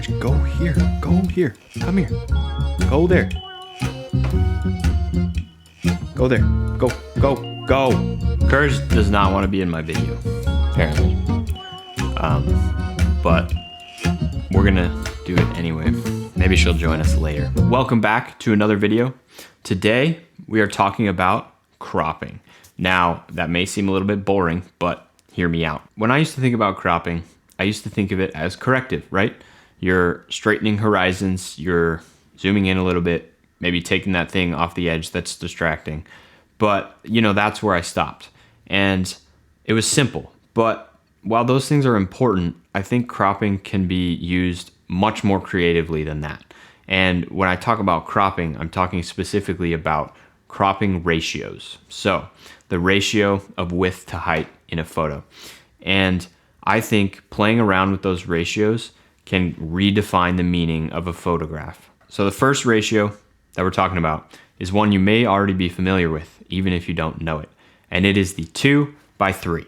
Courage, go here. Go here. Come here. Go there. Go there. Go. Go. Go. Courage does not want to be in my video, apparently. But we're going to do it anyway. Maybe she'll join us later. Welcome back to another video. Today, we are talking about cropping. Now, that may seem a little bit boring, but hear me out. When I used to think about cropping, I used to think of it as corrective, right? You're straightening horizons, you're zooming in a little bit, maybe taking that thing off the edge that's distracting. But, that's where I stopped. And it was simple. But while those things are important, I think cropping can be used much more creatively than that. And when I talk about cropping, I'm talking specifically about cropping ratios. So the ratio of width to height in a photo. And I think playing around with those ratios can redefine the meaning of a photograph. So the first ratio that we're talking about is one you may already be familiar with, even if you don't know it. And it is the 2:3,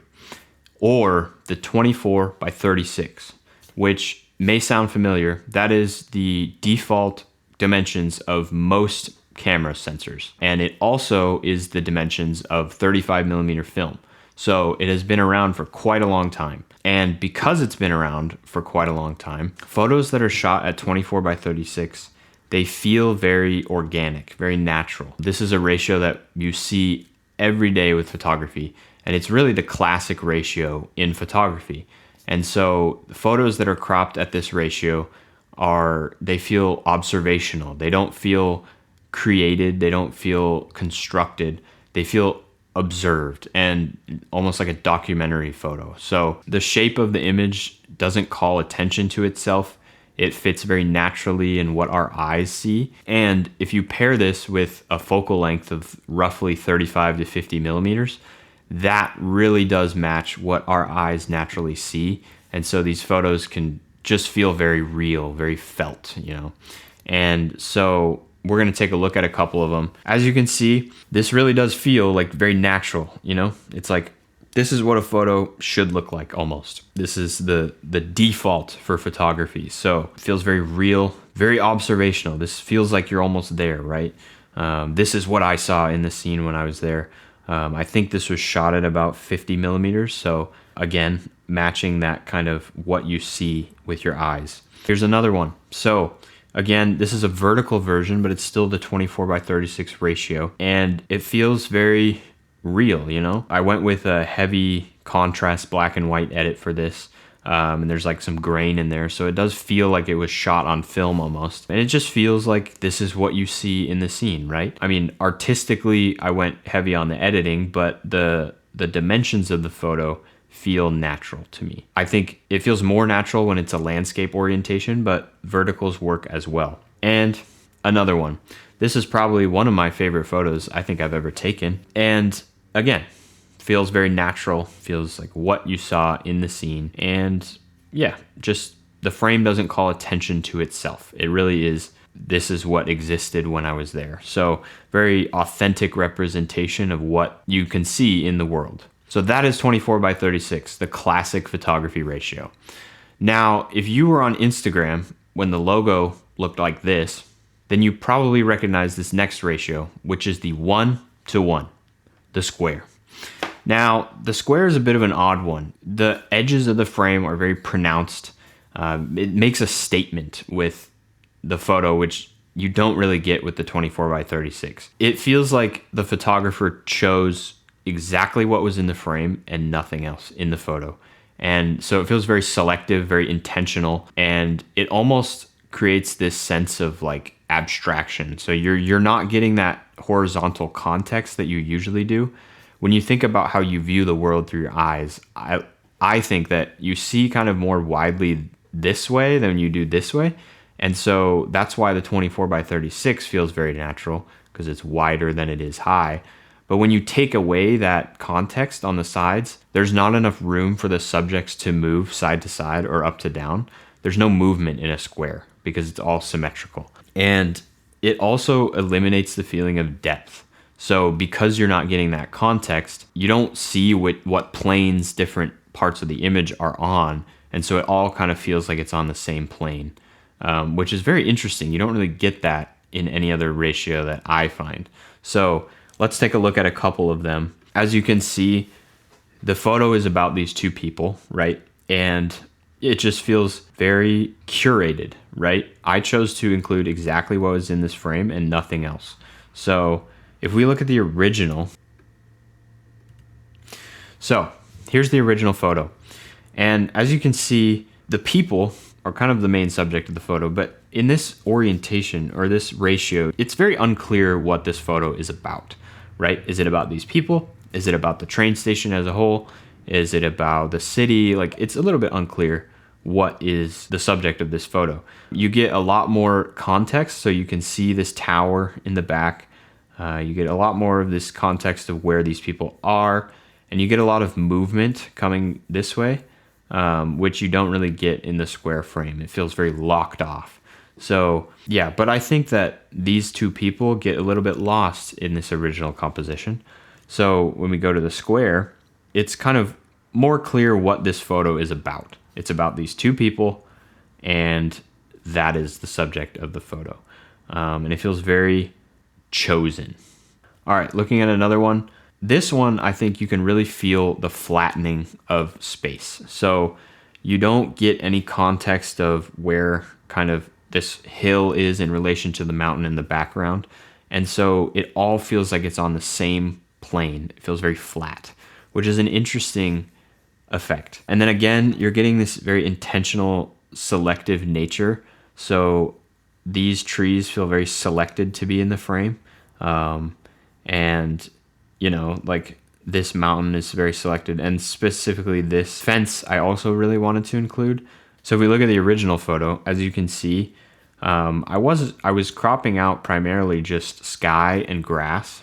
or the 24:36, which may sound familiar. That is the default dimensions of most camera sensors. And it also is the dimensions of 35mm film. So it has been around for quite a long time. And because it's been around for quite a long time, photos that are shot at 24:36, they feel very organic, very natural. This is a ratio that you see every day with photography. And it's really the classic ratio in photography. And so the photos that are cropped at this ratio they feel observational. They don't feel created. They don't feel constructed. They feel observed and almost like a documentary photo. So the shape of the image doesn't call attention to itself. It fits very naturally in what our eyes see. And if you pair this with a focal length of roughly 35 to 50 millimeters, that really does match what our eyes naturally see. And so these photos can just feel very real, very felt, And so we're going to take a look at a couple of them. As you can see, this really does feel like very natural, It's like, this is what a photo should look like almost. This is the default for photography. So it feels very real, very observational. This feels like you're almost there, right? This is what I saw in the scene when I was there. I think this was shot at about 50 millimeters. So again, matching that kind of what you see with your eyes. Here's another one. So again, this is a vertical version, but it's still the 24:36 ratio. And it feels very real, I went with a heavy contrast black and white edit for this. And there's like some grain in there. So it does feel like it was shot on film almost. And it just feels like this is what you see in the scene, right? I mean, artistically, I went heavy on the editing, but the dimensions of the photo feel natural to me. I think it feels more natural when it's a landscape orientation, but verticals work as well. And another one. This is probably one of my favorite photos I think I've ever taken. And again, feels very natural, feels like what you saw in the scene. And yeah, just the frame doesn't call attention to itself. It really is, this is what existed when I was there. So very authentic representation of what you can see in the world. So that is 24:36, the classic photography ratio. Now, if you were on Instagram when the logo looked like this, then you probably recognize this next ratio, which is the 1:1, the square. Now, the square is a bit of an odd one. The edges of the frame are very pronounced. It makes a statement with the photo, which you don't really get with the 24:36. It feels like the photographer chose exactly what was in the frame and nothing else in the photo. And so it feels very selective, very intentional, and it almost creates this sense of like abstraction. So you're not getting that horizontal context that you usually do. When you think about how you view the world through your eyes, I think that you see kind of more widely this way than you do this way. And so that's why the 24:36 feels very natural, because it's wider than it is high. But when you take away that context on the sides, there's not enough room for the subjects to move side to side or up to down. There's no movement in a square because it's all symmetrical. And it also eliminates the feeling of depth. So because you're not getting that context, you don't see what planes different parts of the image are on. And so it all kind of feels like it's on the same plane. which is very interesting. You don't really get that in any other ratio that I find. So let's take a look at a couple of them. As you can see, the photo is about these two people, right? And it just feels very curated, right? I chose to include exactly what was in this frame and nothing else. So if we look at the original, so here's the original photo. And as you can see, the people are kind of the main subject of the photo, but in this orientation or this ratio, it's very unclear what this photo is about, right? Is it about these people? Is it about the train station as a whole? Is it about the city? Like, it's a little bit unclear what is the subject of this photo. You get a lot more context, so you can see this tower in the back. You get a lot more of this context of where these people are, and you get a lot of movement coming this way, which you don't really get in the square frame. It feels very locked off. So yeah, but I think that these two people get a little bit lost in this original composition. So when we go to the square, it's kind of more clear what this photo is about. It's about these two people, and that is the subject of the photo. And it feels very chosen. All right, looking at another one. This one, I think you can really feel the flattening of space. So you don't get any context of where kind of this hill is in relation to the mountain in the background. And so it all feels like it's on the same plane. It feels very flat, which is an interesting effect. And then again, you're getting this very intentional selective nature. So these trees feel very selected to be in the frame. And you know, like this mountain is very selected, and specifically this fence I also really wanted to include. So if we look at the original photo, as you can see, I was cropping out primarily just sky and grass,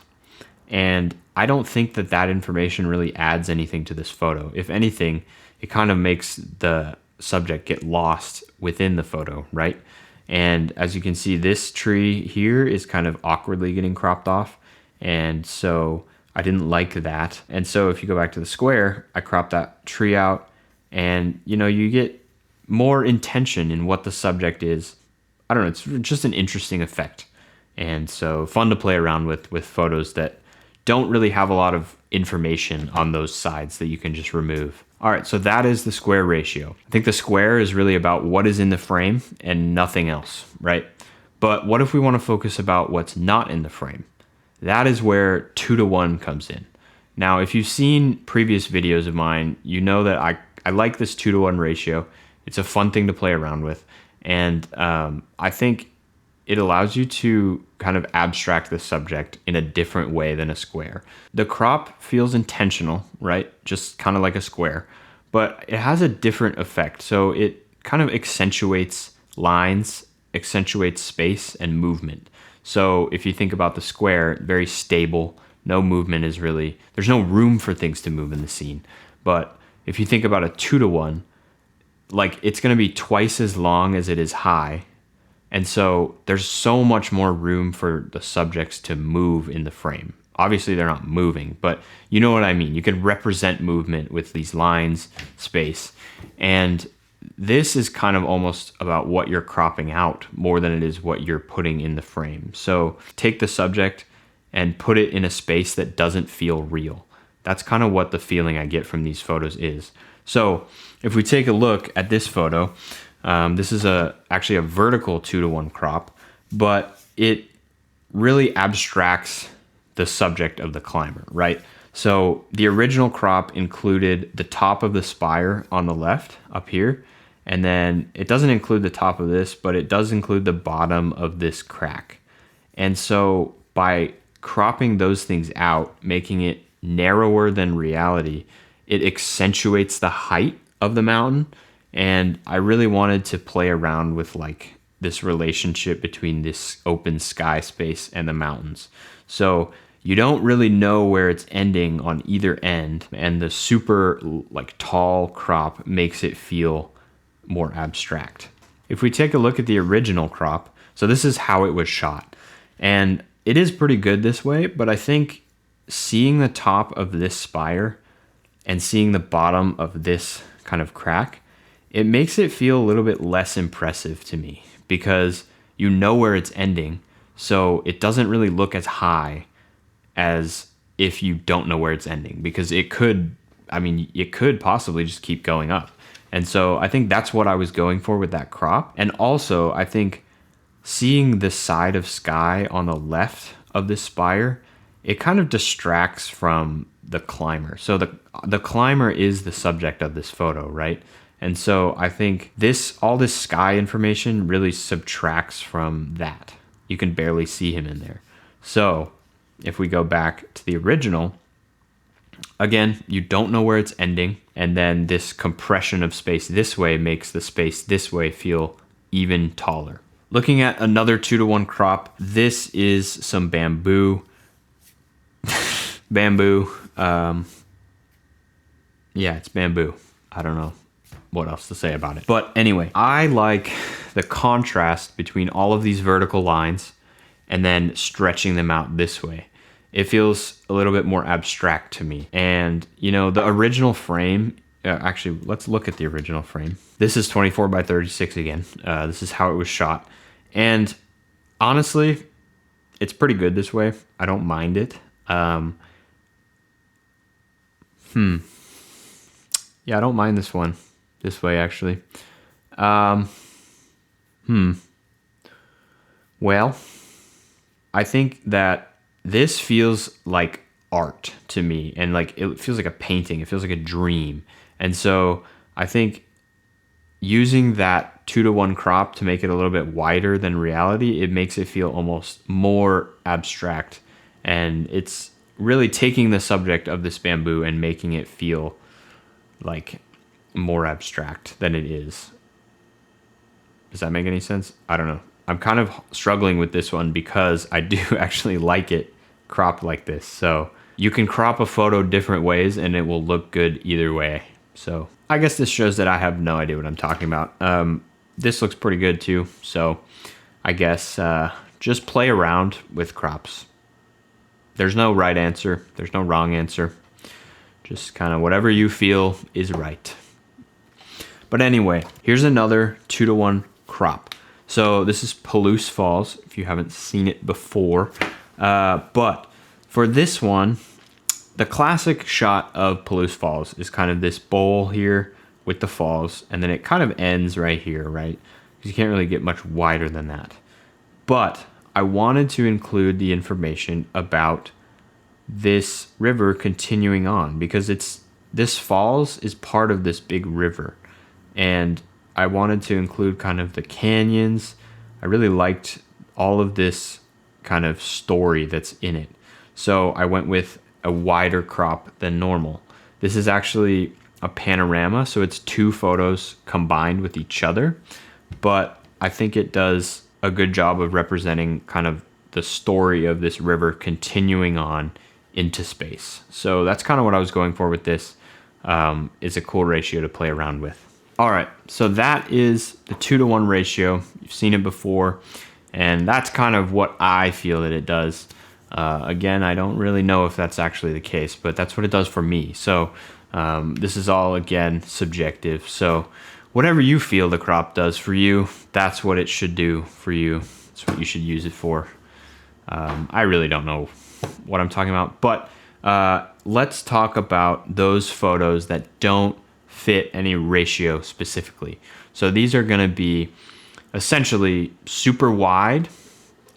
and I don't think that that information really adds anything to this photo. If anything, it kind of makes the subject get lost within the photo, right? And as you can see, this tree here is kind of awkwardly getting cropped off, and so I didn't like that. And so if you go back to the square, I cropped that tree out, and you know, you get more intention in what the subject is. I don't know, it's just an interesting effect. And so fun to play around with photos that don't really have a lot of information on those sides that you can just remove. All right, so that is the square ratio. I think the square is really about what is in the frame and nothing else, right? But what if we want to focus about what's not in the frame? That is where 2:1 comes in. Now, if you've seen previous videos of mine, you know that I like this 2:1 ratio. It's a fun thing to play around with. And I think it allows you to kind of abstract the subject in a different way than a square. The crop feels intentional, right? Just kind of like a square, but it has a different effect. So it kind of accentuates lines, accentuates space and movement. So if you think about the square, very stable, no movement is really, there's no room for things to move in the scene. But if you think about a 2:1, like it's going to be twice as long as it is high. And so there's so much more room for the subjects to move in the frame. Obviously they're not moving, but you know what I mean. You can represent movement with these lines, space. And this is kind of almost about what you're cropping out more than it is what you're putting in the frame. So take the subject and put it in a space that doesn't feel real. That's kind of what the feeling I get from these photos is. So if we take a look at this photo, this is actually a vertical 2:1 crop, but it really abstracts the subject of the climber, right? So the original crop included the top of the spire on the left up here, and then it doesn't include the top of this, but it does include the bottom of this crack. And so by cropping those things out, making it narrower than reality, it accentuates the height of the mountain. And I really wanted to play around with like this relationship between this open sky space and the mountains. So you don't really know where it's ending on either end, and the super like tall crop makes it feel more abstract. If we take a look at the original crop, so this is how it was shot, and it is pretty good this way, but I think seeing the top of this spire and seeing the bottom of this kind of crack, it makes it feel a little bit less impressive to me, because you know where it's ending. So it doesn't really look as high as if you don't know where it's ending, because it could possibly just keep going up. And so I think that's what I was going for with that crop. And also I think seeing the side of sky on the left of this spire, it kind of distracts from the climber. So the climber is the subject of this photo, right? And so I think all this sky information really subtracts from that. You can barely see him in there. So if we go back to the original, again, you don't know where it's ending. And then this compression of space this way makes the space this way feel even taller. Looking at another 2-to-1 crop, this is some bamboo. Yeah, it's bamboo. I don't know what else to say about it. But anyway, I like the contrast between all of these vertical lines and then stretching them out this way. It feels a little bit more abstract to me. And, the original frame, actually, let's look at the original frame. This is 24 by 36 again. This is how it was shot. And honestly, it's pretty good this way. I don't mind it. Yeah, I don't mind this one. This way, actually. Well, I think that this feels like art to me, and like it feels like a painting. It feels like a dream. And so I think using that 2-to-1 crop to make it a little bit wider than reality, it makes it feel almost more abstract. And it's really taking the subject of this bamboo and making it feel like more abstract than it is. Does that make any sense? I don't know. I'm kind of struggling with this one because I do actually like it cropped like this. So you can crop a photo different ways and it will look good either way. So I guess this shows that I have no idea what I'm talking about. This looks pretty good too. So I guess just play around with crops. There's no right answer. There's no wrong answer. Just kind of whatever you feel is right. But anyway, here's another 2-to-1 crop. So this is Palouse Falls, if you haven't seen it before. But for this one, the classic shot of Palouse Falls is kind of this bowl here with the falls, and then it kind of ends right here, right? Because you can't really get much wider than that. But I wanted to include the information about this river continuing on, because this falls is part of this big river. And I wanted to include kind of the canyons. I really liked all of this kind of story that's in it. So I went with a wider crop than normal. This is actually a panorama, so it's 2 photos combined with each other. But I think it does a good job of representing kind of the story of this river continuing on into space. So that's kind of what I was going for with this. It's a cool ratio to play around with. All right, so that is the 2-to-1 ratio. You've seen it before, and that's kind of what I feel that it does. Again, I don't really know if that's actually the case, but that's what it does for me. So this is all, again, subjective. So whatever you feel the crop does for you, that's what it should do for you. That's what you should use it for. I really don't know what I'm talking about, but let's talk about those photos that don't fit any ratio specifically. So these are going to be essentially super wide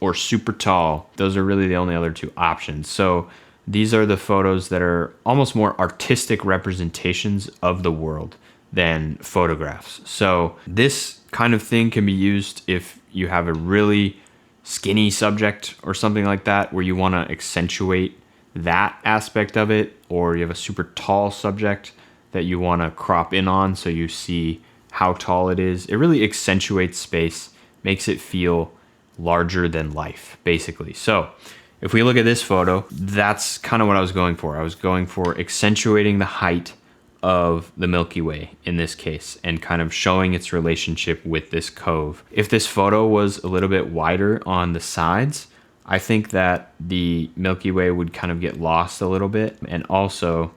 or super tall. Those are really the only other 2 options. So these are the photos that are almost more artistic representations of the world than photographs. So this kind of thing can be used if you have a really skinny subject or something like that, where you want to accentuate that aspect of it, or you have a super tall subject that you want to crop in on so you see how tall it is. It really accentuates space, makes it feel larger than life, basically. So if we look at this photo, that's kind of what I was going for. I was going for accentuating the height of the Milky Way in this case, and kind of showing its relationship with this cove. If this photo was a little bit wider on the sides, I think that the Milky Way would kind of get lost a little bit. And also,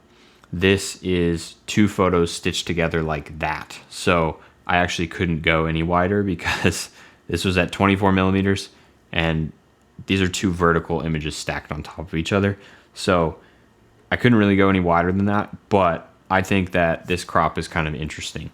this is 2 photos stitched together like that. So I actually couldn't go any wider because This was at 24 millimeters, and these are two vertical images stacked on top of each other. So I couldn't really go any wider than that, but I think that this crop is kind of interesting.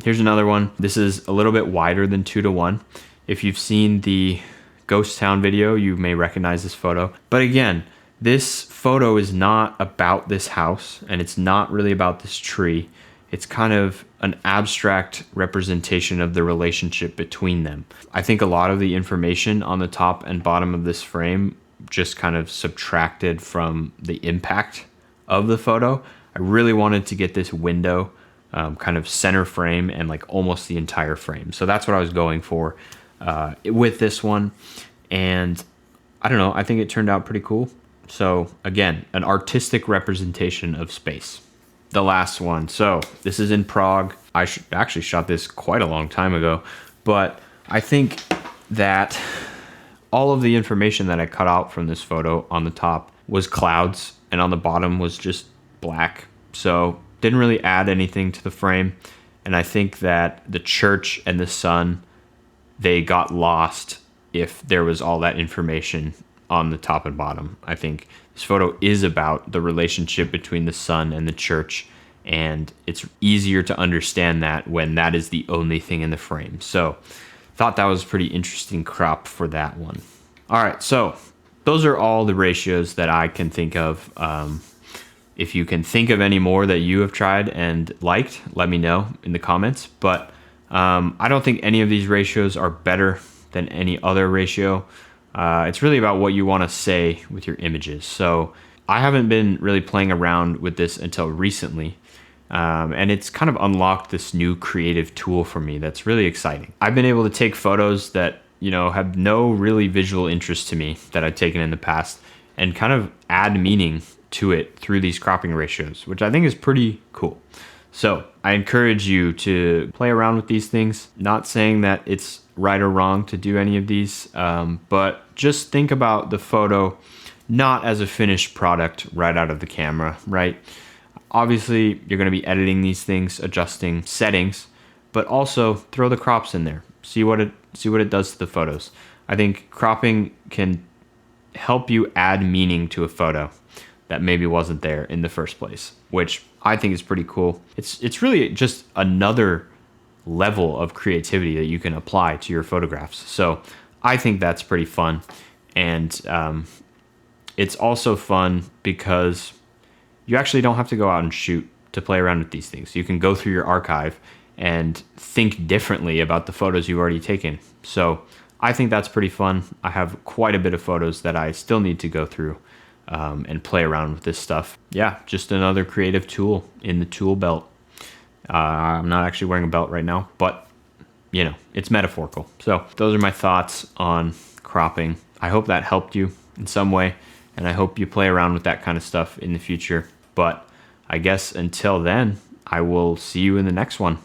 Here's another one. This is a little bit wider than 2:1. If you've seen the Ghost Town video, you may recognize this photo. But again, this photo is not about this house, and it's not really about this tree. It's kind of an abstract representation of the relationship between them. I think a lot of the information on the top and bottom of this frame just kind of subtracted from the impact of the photo. I really wanted to get this window kind of center frame and like almost the entire frame. So that's what I was going for with this one. And I don't know, I think it turned out pretty cool. So again, an artistic representation of space. The last one. So this is in Prague. I actually shot this quite a long time ago, but I think that all of the information that I cut out from this photo on the top was clouds, and on the bottom was just black. So didn't really add anything to the frame. And I think that the church and the sun, they got lost if there was all that information on the top and bottom. I think this photo is about the relationship between the sun and the church, and it's easier to understand that when that is the only thing in the frame. So thought that was a pretty interesting crop for that one. All right, so those are all the ratios that I can think of. If you can think of any more that you have tried and liked, let me know in the comments. But I don't think any of these ratios are better than any other ratio. It's really about what you want to say with your images. So I haven't been really playing around with this until recently. And it's kind of unlocked this new creative tool for me that's really exciting. I've been able to take photos that, you know, have no really visual interest to me that I've taken in the past and kind of add meaning to it through these cropping ratios, which I think is pretty cool. So I encourage you to play around with these things. Not saying that it's right or wrong to do any of these, but just think about the photo not as a finished product right out of the camera, right? Obviously, you're going to be editing these things, adjusting settings, but also throw the crops in there. See what it does to the photos. I think cropping can help you add meaning to a photo that maybe wasn't there in the first place, which I think is pretty cool. It's really just another level of creativity that you can apply to your photographs. So I think that's pretty fun. And it's also fun because you actually don't have to go out and shoot to play around with these things. You can go through your archive and think differently about the photos you've already taken. So I think that's pretty fun. I have quite a bit of photos that I still need to go through and play around with this stuff. Yeah, just another creative tool in the tool belt. I'm not actually wearing a belt right now, but you know, it's metaphorical. So those are my thoughts on cropping. I hope that helped you in some way, and I hope you play around with that kind of stuff in the future. But I guess until then, I will see you in the next one.